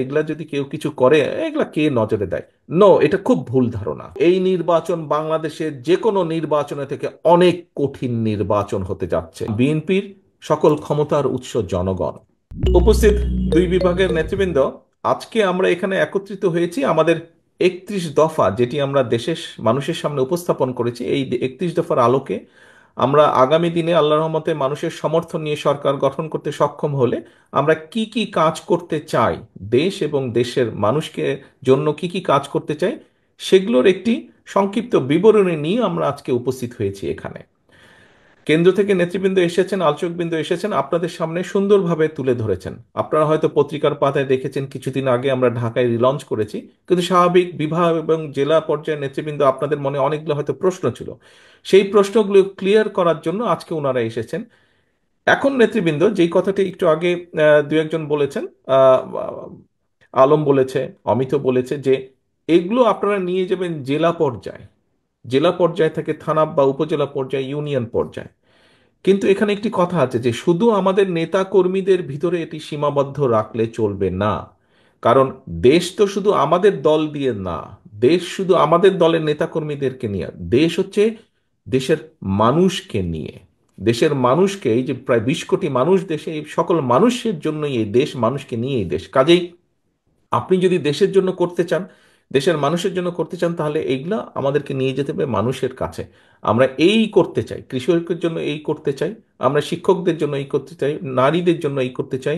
এগুলা যদি কেউ কিছু করে এগুলা কে নজরে দেয়? নো, এটা খুব ভুল ধারণা। এই নির্বাচন বাংলাদেশের যে কোনো নির্বাচনের থেকে অনেক কঠিন নির্বাচন হতে যাচ্ছে। বিএনপির সকল ক্ষমতার উৎস জনগণ। উপস্থিত দুই বিভাগের নেতৃবৃন্দ, আজকে আমরা এখানে একত্রিত হয়েছি আমাদের 31 দফা, যেটি আমরা দেশের মানুষের সামনে উপস্থাপন করেছি। এই 31 দফার আলোকে আমরা আগামী দিনে আল্লাহর রহমতে মানুষের সমর্থন নিয়ে সরকার গঠন করতে সক্ষম হলে আমরা কি কি কাজ করতে চাই, দেশ এবং দেশের মানুষকে জন্য কি কি কাজ করতে চাই, সেগুলোর একটি সংক্ষিপ্ত বিবরণী নিয়ে আমরা আজকে উপস্থিত হয়েছি এখানে। কেন্দ্র থেকে নেতৃবৃন্দ এসেছেন, আলোচকবৃন্দ এসেছেন, আপনাদের সামনে সুন্দরভাবে তুলে ধরেছেন। আপনারা হয়তো পত্রিকার পাতায় দেখেছেন কিছুদিন আগে আমরা ঢাকায় রিলঞ্চ করেছি, কিন্তু স্বাভাবিক বিভাগ এবং জেলা পর্যায়ের নেতৃবৃন্দ আপনাদের মনে অনেকগুলো হয়তো প্রশ্ন ছিল, সেই প্রশ্নগুলো ক্লিয়ার করার জন্য আজকে ওনারা এসেছেন। এখন নেতৃবৃন্দ যেই কথাটি একটু আগে দু একজন বলেছেন, আহ, আলম বলেছে, অমিত বলেছে যে এগুলো আপনারা নিয়ে যাবেন জেলা পর্যায়ে, জেলা পর্যায় থেকে থানা বা উপজেলা পর্যায়ে, ইউনিয়ন পর্যায়ে। কিন্তু এখানে একটি কথা আছে যে শুধু আমাদের নেতা কর্মীদের ভিতরে এটি সীমাবদ্ধ রাখলে চলবে না। কারণ দেশ তো শুধু আমাদের দল দিয়ে না, দেশ শুধু আমাদের দলের নেতা কর্মীদেরকে নিয়ে, দেশ হচ্ছে দেশের মানুষকে নিয়ে। দেশের মানুষকে, এই যে প্রায় 20 কোটি মানুষ দেশে, এই সকল মানুষের জন্যই এই দেশ, মানুষকে নিয়ে এই দেশ। কাজেই আপনি যদি দেশের জন্য করতে চান, দেশের মানুষের জন্য করতে চান, তাহলে এইগুলা আমাদেরকে নিয়ে যেতে হবে মানুষের কাছে। আমরা এই করতে চাই, কৃষকের জন্য এই করতে চাই, আমরা শিক্ষকদের জন্য এই করতে চাই, নারীদের জন্য এই করতে চাই,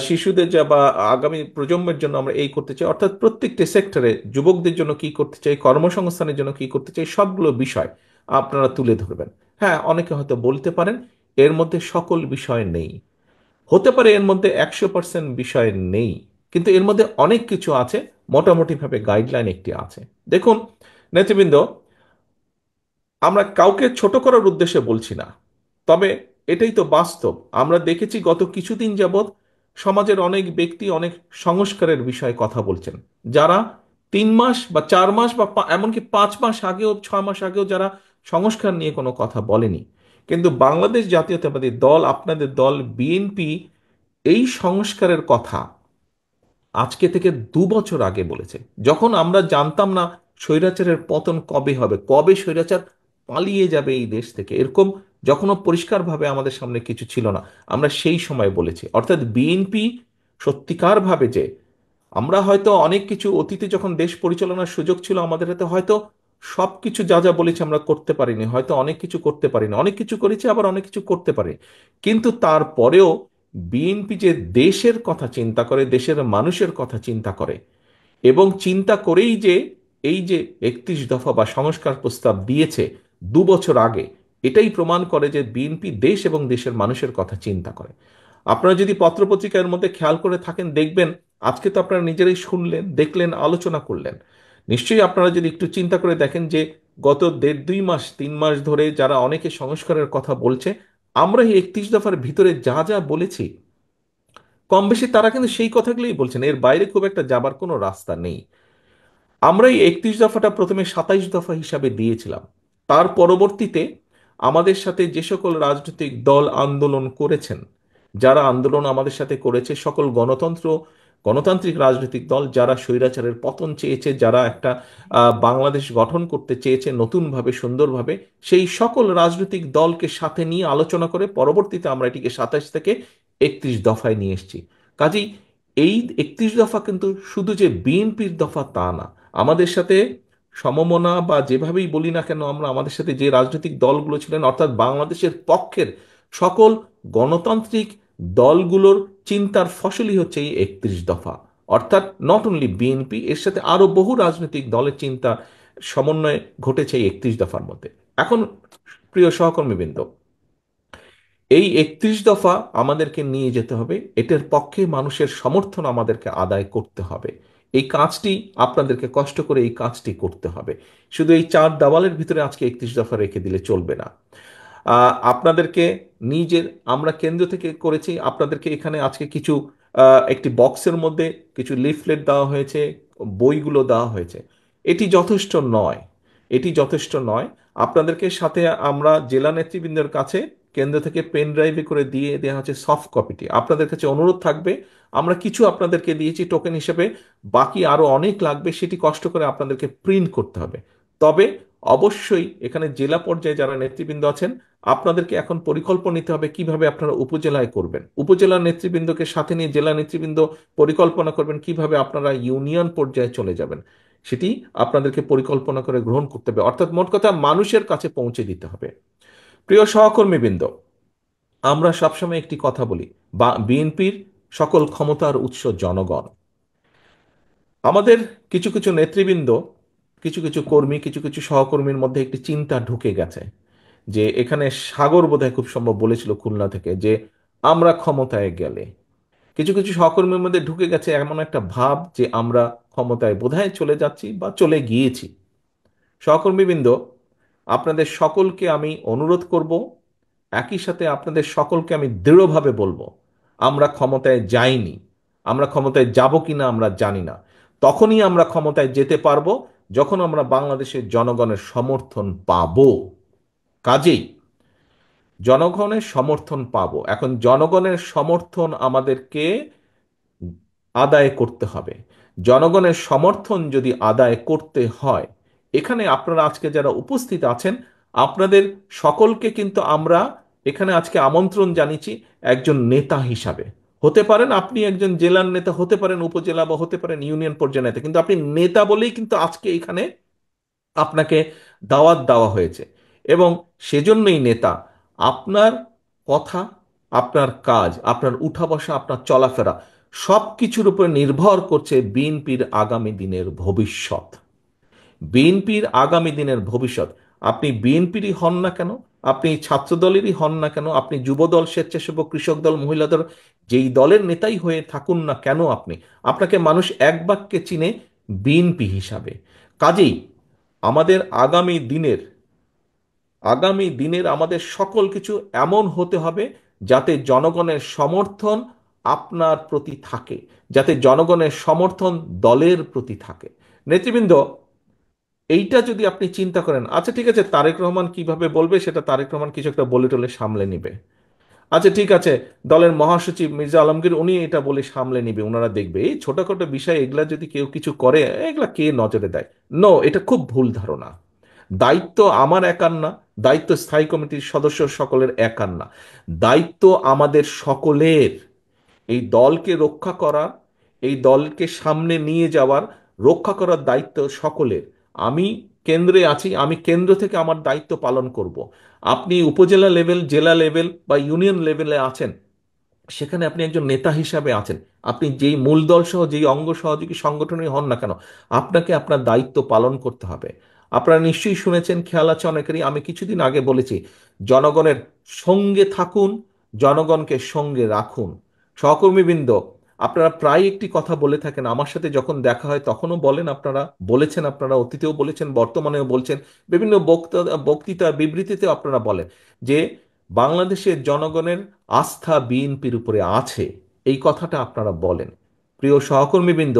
শিশুদের যা বা আগামী প্রজন্মের জন্য আমরা এই করতে চাই, অর্থাৎ প্রত্যেকটি সেক্টরে যুবকদের জন্য কি করতে চাই, কর্মসংস্থানের জন্য কি করতে চাই, সবগুলো বিষয় আপনারা তুলে ধরবেন। হ্যাঁ, অনেকে হয়তো বলতে পারেন এর মধ্যে সকল বিষয় নেই, হতে পারে এর মধ্যে 100% বিষয় নেই, কিন্তু এর মধ্যে অনেক কিছু আছে। মোটামুটিভাবে গাইডলাইন একটি আছে। দেখুন নেতৃবৃন্দ, আমরা কাউকে ছোট করার উদ্দেশ্যে বলছি না, তবে এটাই তো বাস্তব। আমরা দেখেছি গত কিছুদিন যাবৎ সমাজের অনেক ব্যক্তি অনেক সংস্কারের বিষয়ে কথা বলছেন, যারা 3 মাস বা 4 মাস বা এমনকি 5 মাস আগেও, 6 মাস আগেও যারা সংস্কার নিয়ে কোনো কথা বলেনি। কিন্তু বাংলাদেশ জাতীয়তাবাদী দল, আপনাদের দল বিএনপি, এই সংস্কারের কথা আজকে থেকে 2 বছর আগে বলেছে, যখন আমরা জানতাম না স্বৈরাচারের পতন কবে হবে, কবে স্বৈরাচার পালিয়ে যাবে এই দেশ থেকে, এরকম যখনও পরিষ্কারভাবে আমাদের সামনে কিছু ছিল না, আমরা সেই সময় বলেছি। অর্থাৎ বিএনপি সত্যিকারভাবে যে, আমরা হয়তো অনেক কিছু অতীতে যখন দেশ পরিচালনার সুযোগ ছিল আমাদের হাতে, হয়তো সব কিছু যা যা বলেছি আমরা করতে পারিনি, হয়তো অনেক কিছু করতে পারিনি, অনেক কিছু করেছি আবার অনেক কিছু করতে পারি। কিন্তু তারপরেও বিএনপি যে দেশের কথা চিন্তা করে, দেশের মানুষের কথা চিন্তা করে, এবং চিন্তা করেই যে এই যে 31 দফা বা সংস্কার প্রস্তাব দিয়েছে 2 বছর আগে, এটাই প্রমাণ করে যে বিএনপি দেশ এবং দেশের মানুষের কথা চিন্তা করে। আপনারা যদি পত্রপত্রিকার মধ্যে খেয়াল করে থাকেন, দেখবেন আজকে তো আপনারা নিজেরাই শুনলেন, দেখলেন, আলোচনা করলেন। নিশ্চয়ই আপনারা যদি একটু চিন্তা করে দেখেন যে গত 1.5 2 মাস 3 মাস ধরে যারা অনেকে সংস্কারের কথা বলছে, আমরা এই 31 দফার ভিতরে যা যা বলেছি, কম বেশি তারা কিন্তু সেই কথাগুলোই বলছেন, এর বাইরে খুব একটা যাবার কোনো রাস্তা নেই। আমরা এই 31 দফাটা প্রথমে 27 দফা হিসাবে দিয়েছিলাম। তার পরবর্তীতে আমাদের সাথে যে সকল রাজনৈতিক দল আন্দোলন করেছেন, যারা আন্দোলন আমাদের সাথে করেছে, সকল গণতান্ত্রিক রাজনৈতিক দল যারা স্বৈরাচারের পতন চেয়েছে, যারা একটা বাংলাদেশ গঠন করতে চেয়েছে নতুনভাবে, সুন্দরভাবে, সেই সকল রাজনৈতিক দলকে সাথে নিয়ে আলোচনা করে পরবর্তীতে আমরা এটিকে 27 থেকে 31 দফায় নিয়ে এসেছি। কাজেই এই 31 দফা কিন্তু শুধু যে বিএনপির দফা তা না, আমাদের সাথে সমমনা বা যেভাবেই বলি না কেন আমরা, আমাদের সাথে যে রাজনৈতিক দলগুলো ছিলেন, অর্থাৎ বাংলাদেশের পক্ষের সকল গণতান্ত্রিক দলগুলোর চিন্তার ফসলই হচ্ছে এই 31 দফা। অর্থাৎ নট অনলি বিএনপি, এর সাথে আরো বহু রাজনৈতিক দলের চিন্তা সমন্বয় ঘটেছে এই 31 দফার মধ্যে। এখন প্রিয় সহকর্মীবৃন্দ, এই 31 দফা আমাদেরকে নিয়ে যেতে হবে, এটার পক্ষে মানুষের সমর্থন আমাদেরকে আদায় করতে হবে। এই কাজটি আপনাদেরকে কষ্ট করে এই কাজটি করতে হবে। শুধু এই চার দেওয়ালের ভিতরে আজকে 31 দফা রেখে দিলে চলবে না। আপনাদেরকে নিজের, আমরা কেন্দ্র থেকে করেছি, আপনাদেরকে এখানে আজকে কিছু একটি বক্সের মধ্যে কিছু লিফলেট দেওয়া হয়েছে, বইগুলো দেওয়া হয়েছে। এটি যথেষ্ট নয়, এটি যথেষ্ট নয়। আপনাদেরকে সাথে আমরা জেলা নেতৃবৃন্দের কাছে কেন্দ্র থেকে পেন ড্রাইভে করে দিয়ে দেওয়া হচ্ছে সফট কপিটি। আপনাদের কাছে অনুরোধ থাকবে, আমরা কিছু আপনাদেরকে দিয়েছি টোকেন হিসেবে, বাকি আরো অনেক লাগবে, সেটি কষ্ট করে আপনাদেরকে প্রিন্ট করতে হবে। তবে অবশ্যই এখানে জেলা পর্যায়ে যারা নেতৃবৃন্দ আছেন, আপনাদেরকে এখন পরিকল্পনা নিতে হবে কিভাবে আপনারা উপজেলায় করবেন। উপজেলার নেতৃবৃন্দকে সাথে নিয়ে জেলা নেতৃবৃন্দ পরিকল্পনা করবেন কিভাবে আপনারা ইউনিয়ন পর্যায়ে চলে যাবেন। সেটি আপনাদেরকে পরিকল্পনা করে গ্রহণ করতে হবে, অর্থাৎ মোট কথা মানুষের কাছে পৌঁছে দিতে হবে। প্রিয় সহকর্মীবৃন্দ, আমরা সবসময় একটি কথা বলি, বা বিএনপির সকল ক্ষমতার উৎস জনগণ। আমাদের কিছু কিছু নেতৃবৃন্দ, কিছু কিছু কর্মী, কিছু কিছু সহকর্মীর মধ্যে একটি চিন্তা ঢুকে গেছে যে এখানে সাগর বোধহয় খুব সম্ভব বলেছিল খুলনা থেকে, যে আমরা ক্ষমতায় গেলে, কিছু কিছু সহকর্মীর মধ্যে ঢুকে গেছে এমন একটা ভাব যে আমরা ক্ষমতায় বোধহয় চলে যাচ্ছি বা চলে গিয়েছি। সহকর্মীবৃন্দ, আপনাদের সকলকে আমি অনুরোধ করব, একই সাথে আপনাদের সকলকে আমি দৃঢ়ভাবে বলবো, আমরা ক্ষমতায় যাইনি। আমরা ক্ষমতায় যাব কিনা আমরা জানি না। তখনই আমরা ক্ষমতায় যেতে পারবো যখন আমরা বাংলাদেশের জনগণের সমর্থন পাবো। কাজেই জনগণের সমর্থন পাবো, এখন জনগণের সমর্থন আমাদেরকে আদায় করতে হবে। জনগণের সমর্থন যদি আদায় করতে হয়, এখানে আপনারা আজকে যারা উপস্থিত আছেন, আপনাদের সকলকে কিন্তু আমরা এখানে আজকে আমন্ত্রণ জানিয়েছি একজন নেতা হিসাবে। হতে পারেন আপনি একজন জেলার নেতা, হতে পারেন উপজেলা, বা হতে পারেন ইউনিয়ন পর্যায়ের নেতা, কিন্তু আপনি নেতা বলেই কিন্তু আজকে এখানে আপনাকে দাওয়াত দেওয়া হয়েছে। এবং সেজন্যই নেতা, আপনার কথা, আপনার কাজ, আপনার উঠা বসা, আপনার চলাফেরা সব কিছুর উপর নির্ভর করছে বিএনপির আগামী দিনের ভবিষ্যৎ। বিএনপির আগামী দিনের ভবিষ্যৎ। আপনি বিএনপিরই হন না কেন, আপনি ছাত্র দলেরই হন না কেন, আপনি যুবদল, স্বেচ্ছাসেবক, কৃষক দল, মহিলা দল, যেই দলের নেতাই হয়ে থাকুন না কেন, আপনাকে মানুষ এক বাক্যে চিনে বিএনপি হিসাবে। কাজেই আমাদের আগামী দিনের আমাদের সকল কিছু এমন হতে হবে যাতে জনগণের সমর্থন আপনার প্রতি থাকে, যাতে জনগণের সমর্থন দলের প্রতি থাকে। নেতৃবৃন্দ, এইটা যদি আপনি চিন্তা করেন, আচ্ছা ঠিক আছে, তারেক রহমান কিভাবে বলবে সেটা তারেক রহমান কিছু একটা বলে টলে সামলে নিবে। আচ্ছা ঠিক আছে, দলের মহাসচিব মির্জা আলমগীর উনি এটা বলে সামলে নিবে, ওনারা দেখবে। এই ছোটখাটো বিষয় এগুলা যদি কেউ কিছু করে, এগুলা কে নজরে দেয়? নো, এটা খুব ভুল ধারণা। দায়িত্ব আমার একার না, দায়িত্ব স্থায়ী কমিটির সদস্য সকলের একার না, দায়িত্ব আমাদের সকলের। এই দলকে রক্ষা করা, এই দলকে সামনে নিয়ে যাওয়ার, রক্ষা করার দায়িত্ব সকলের। আমি কেন্দ্রে আছি, আমি কেন্দ্র থেকে আমার দায়িত্ব পালন করব। আপনি উপজেলা লেভেল, জেলা লেভেল বা ইউনিয়ন লেভেলে আছেন, সেখানে আপনি একজন নেতা হিসাবে আছেন। আপনি যেই মূল দল সহ যেই অঙ্গ সহযোগী সংগঠনই হন না কেন, আপনাকে আপনার দায়িত্ব পালন করতে হবে। আপনারা নিশ্চয়ই শুনেছেন, খেয়াল আছে অনেকেরই, আমি কিছুদিন আগে বলেছি, জনগণের সঙ্গে থাকুন, জনগণকে সঙ্গে রাখুন। সহকর্মীবৃন্দ, আপনারা প্রায় একটি কথা বলে থাকেন, আমার সাথে যখন দেখা হয় তখনও বলেন, আপনারা বলেছেন, আপনারা অতীতেও বলেছেন, বর্তমানেও বলছেন, বিভিন্ন বক্তৃতা বিবৃতিতেও আপনারা বলেন যে বাংলাদেশের জনগণের আস্থা বিএনপির উপরে আছে। এই কথাটা আপনারা বলেন। প্রিয় সহকর্মীবৃন্দ,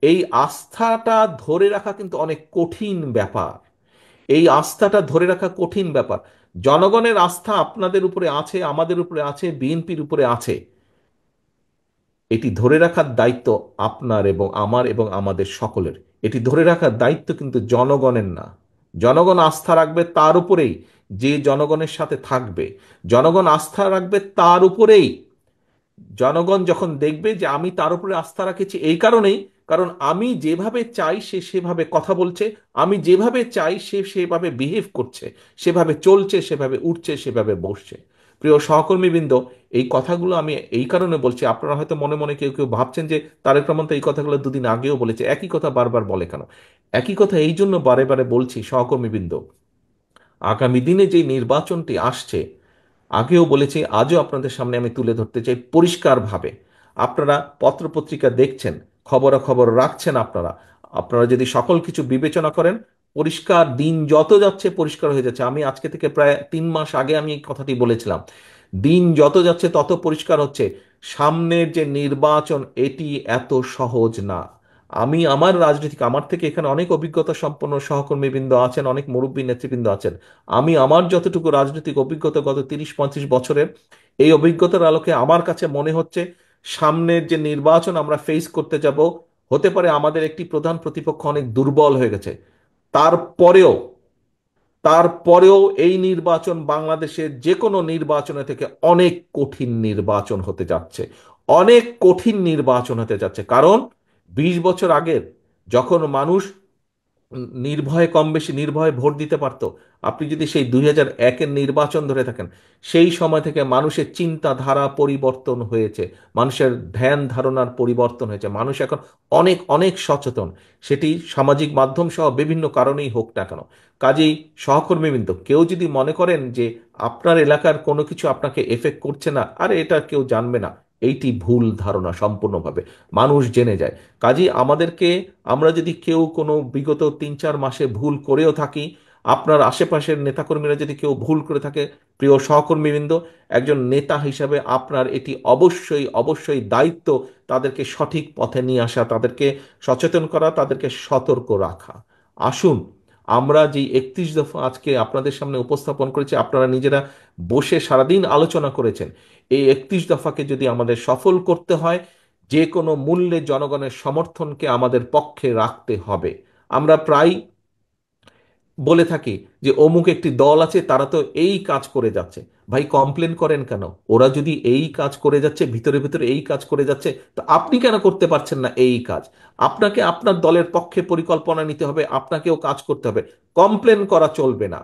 এই আস্থাটা ধরে রাখা কিন্তু অনেক কঠিন ব্যাপার। এই আস্থাটা ধরে রাখা কঠিন ব্যাপার। জনগণের আস্থা আপনাদের উপরে আছে, আমাদের উপরে আছে, বিএনপির উপরে আছে। এটি ধরে রাখার দায়িত্ব আপনার এবং আমার এবং আমাদের সকলের। এটি ধরে রাখার দায়িত্ব কিন্তু জনগণের না। জনগণ আস্থা রাখবে তার উপরেই যে জনগণের সাথে থাকবে। জনগণ আস্থা রাখবে তার উপরেই, জনগণ যখন দেখবে যে আমি তার উপরে আস্থা রাখেছি এই কারণেই, কারণ আমি যেভাবে চাই সে সেভাবে কথা বলছে, আমি যেভাবে চাই সে সেভাবে বিহেভ করছে, সেভাবে চলছে, সেভাবে উঠছে, সেভাবে বসছে। প্রিয় সহকর্মীবৃন্দ, এই কথাগুলো আমি এই কারণে বলছি, আপনারা হয়তো মনে মনে কেউ কেউ ভাবছেন যে তারেক রহমান তো এই কথাগুলো দুদিন আগেও বলেছে, একই কথা বারবার বলে কেন? একই কথা এই জন্য বারে বারে বলছি সহকর্মীবৃন্দ, আগামী দিনে যে নির্বাচনটি আসছে, আগেও বলেছি, আজও আপনাদের সামনে আমি তুলে ধরতে চাই পরিষ্কারভাবে। আপনারা পত্রপত্রিকা দেখছেন, খবরাখবর রাখছেন, আপনারা আপনারা যদি সকল কিছু বিবেচনা করেন, পরিষ্কার, দিন যত যাচ্ছে পরিষ্কার হয়ে যাচ্ছে। আমি আজকে থেকে প্রায় 3 মাস আগে আমি এই কথাটি বলেছিলাম, দিন যত যাচ্ছে তত পরিষ্কার হচ্ছে সামনের যে নির্বাচন, এটি এত সহজ না। আমি আমার রাজনীতিক, আমার থেকে এখানে অনেক অভিজ্ঞতা সম্পন্ন সহকর্মীবৃন্দ আছেন, অনেক মুরব্বী নেতৃবৃন্দ আছেন। আমি আমার যতটুকু রাজনৈতিক অভিজ্ঞতা গত 30-35 বছরের, এই অভিজ্ঞতার আলোকে আমার কাছে মনে হচ্ছে সামনের যে নির্বাচন আমরা ফেস করতে যাব, হতে পারে আমাদের একটি প্রধান প্রতিপক্ষ অনেক দুর্বল হয়ে গেছে, তারপরেও তারপরেও এই নির্বাচন বাংলাদেশের যে কোনো নির্বাচনের থেকে অনেক কঠিন নির্বাচন হতে যাচ্ছে, অনেক কঠিন নির্বাচন হতে যাচ্ছে। কারণ 20 বছর আগের যখন মানুষ নির্ভয়ে, কম বেশি নির্ভয়ে ভোট দিতে পারতো, আপনি যদি সেই 2001-এর নির্বাচন ধরে থাকেন, সেই সময় থেকে মানুষের চিন্তাধারা পরিবর্তন হয়েছে, মানুষের ধ্যান ধারণার পরিবর্তন হয়েছে, মানুষ এখন অনেক অনেক সচেতন, সেটি সামাজিক মাধ্যম সহ বিভিন্ন কারণেই হোক না কেন। কাজেই সহকর্মীবৃন্দ, কেউ যদি মনে করেন যে আপনার এলাকার কোনো কিছু আপনাকে এফেক্ট করছে না, আরে এটা কেউ জানবে না, এইটি ভুল ধারণা সম্পূর্ণভাবে, মানুষ জেনে যায়। কাজেই আমাদেরকে, আমরা যদি কেউ কোনো বিগত 3-4 মাসে ভুল করেও থাকি, আপনার আশেপাশের নেতাকর্মীরা যদি কেউ ভুল করে থাকে, প্রিয় সহকর্মীবৃন্দ, একজন নেতা হিসাবে আপনার এটি অবশ্যই অবশ্যই দায়িত্ব তাদেরকে সঠিক পথে নিয়ে আসা, তাদেরকে সচেতন করা, তাদেরকে সতর্ক রাখা। আসুন, আমরা যে 31 দফা আজকে আপনাদের সামনে উপস্থাপন করেছি, আপনারা নিজেরা বসে সারাদিন আলোচনা করেছেন, এই 31 দফাকে যদি আমাদের সফল করতে হয়, যে কোনো মূল্যে জনগণের সমর্থনকে আমাদের পক্ষে রাখতে হবে। আমরা প্রায় বলে থাকি যে অমুক একটি দল আছে, তারা তো এই কাজ করে যাচ্ছে। ভাই, কমপ্লেন করেন কেন? ওরা যদি এই কাজ করে যাচ্ছে, ভিতরে ভিতরে এই কাজ করে যাচ্ছে, তো আপনি কেন করতে পারছেন না এই কাজ? আপনাকে আপনার দলের পক্ষে পরিকল্পনা নিতে হবে, আপনাকেও কাজ করতে হবে, কমপ্লেন করা চলবে না।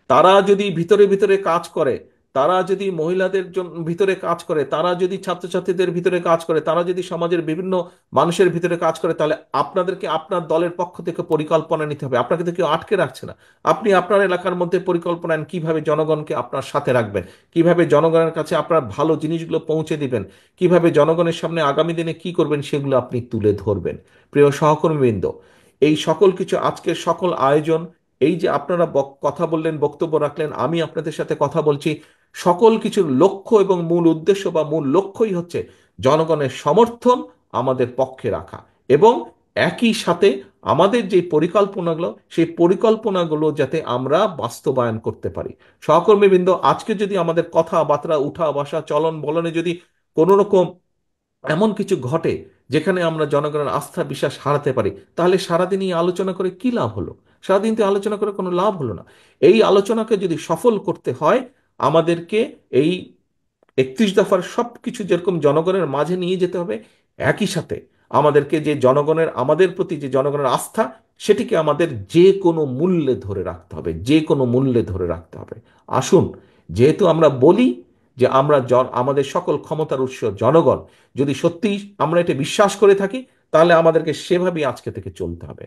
তারা যদি ভিতরে ভিতরে কাজ করে, তারা যদি মহিলাদের জন্য ভিতরে কাজ করে, তারা যদি ছাত্রছাত্রীদের ভিতরে কাজ করে, তারা যদি সমাজের বিভিন্ন মানুষের ভিতরে কাজ করে, তাহলে আপনাদেরকে আপনার দলের পক্ষ থেকে পরিকল্পনা নিতে হবে। আপনাকে তো কেউ আটকে রাখছে না। আপনি আপনার এলাকার মধ্যে পরিকল্পনা নেন, কিভাবে জনগণকে আপনার সাথে রাখবেন, কিভাবে জনগণের কাছে আপনার ভালো জিনিসগুলো পৌঁছে দিবেন, কিভাবে জনগণের সামনে আগামী দিনে কি করবেন সেগুলো আপনি তুলে ধরবেন। প্রিয় সহকর্মীবৃন্দ, এই সকল কিছু, আজকের সকল আয়োজন, এই যে আপনারা কথা বললেন, বক্তব্য রাখলেন, আমি আপনাদের সাথে কথা বলছি, সকল কিছুর লক্ষ্য এবং মূল উদ্দেশ্য বা মূল লক্ষ্যই হচ্ছে জনগণের সমর্থন আমাদের পক্ষে রাখা, এবং একই সাথে আমাদের যে পরিকল্পনাগুলো, সেই পরিকল্পনাগুলো যাতে আমরা বাস্তবায়ন করতে পারি। সহকর্মীবৃন্দ, আজকে যদি আমাদের কথাবার্তা, উঠা বসা, চলন বলনে যদি কোনো রকম এমন কিছু ঘটে যেখানে আমরা জনগণের আস্থা বিশ্বাস হারাতে পারি, তাহলে সারাদিন এই আলোচনা করে কি লাভ হলো? সারাদিন তো আলোচনা করে কোনো লাভ হলো না। এই আলোচনাকে যদি সফল করতে হয়, আমাদেরকে এই 31 দফার সব কিছু যেরকম জনগণের মাঝে নিয়ে যেতে হবে, একই সাথে আমাদেরকে যে জনগণের, আমাদের প্রতি যে জনগণের আস্থা, সেটিকে আমাদের যে কোনো মূল্যে ধরে রাখতে হবে, যে কোনো মূল্যে ধরে রাখতে হবে। আসুন, যেহেতু আমরা বলি যে আমরা আমাদের সকল ক্ষমতার উৎস জনগণ, যদি সত্যিই আমরা এটা বিশ্বাস করে থাকি, তাহলে আমাদেরকে সেভাবেই আজকে থেকে চলতে হবে।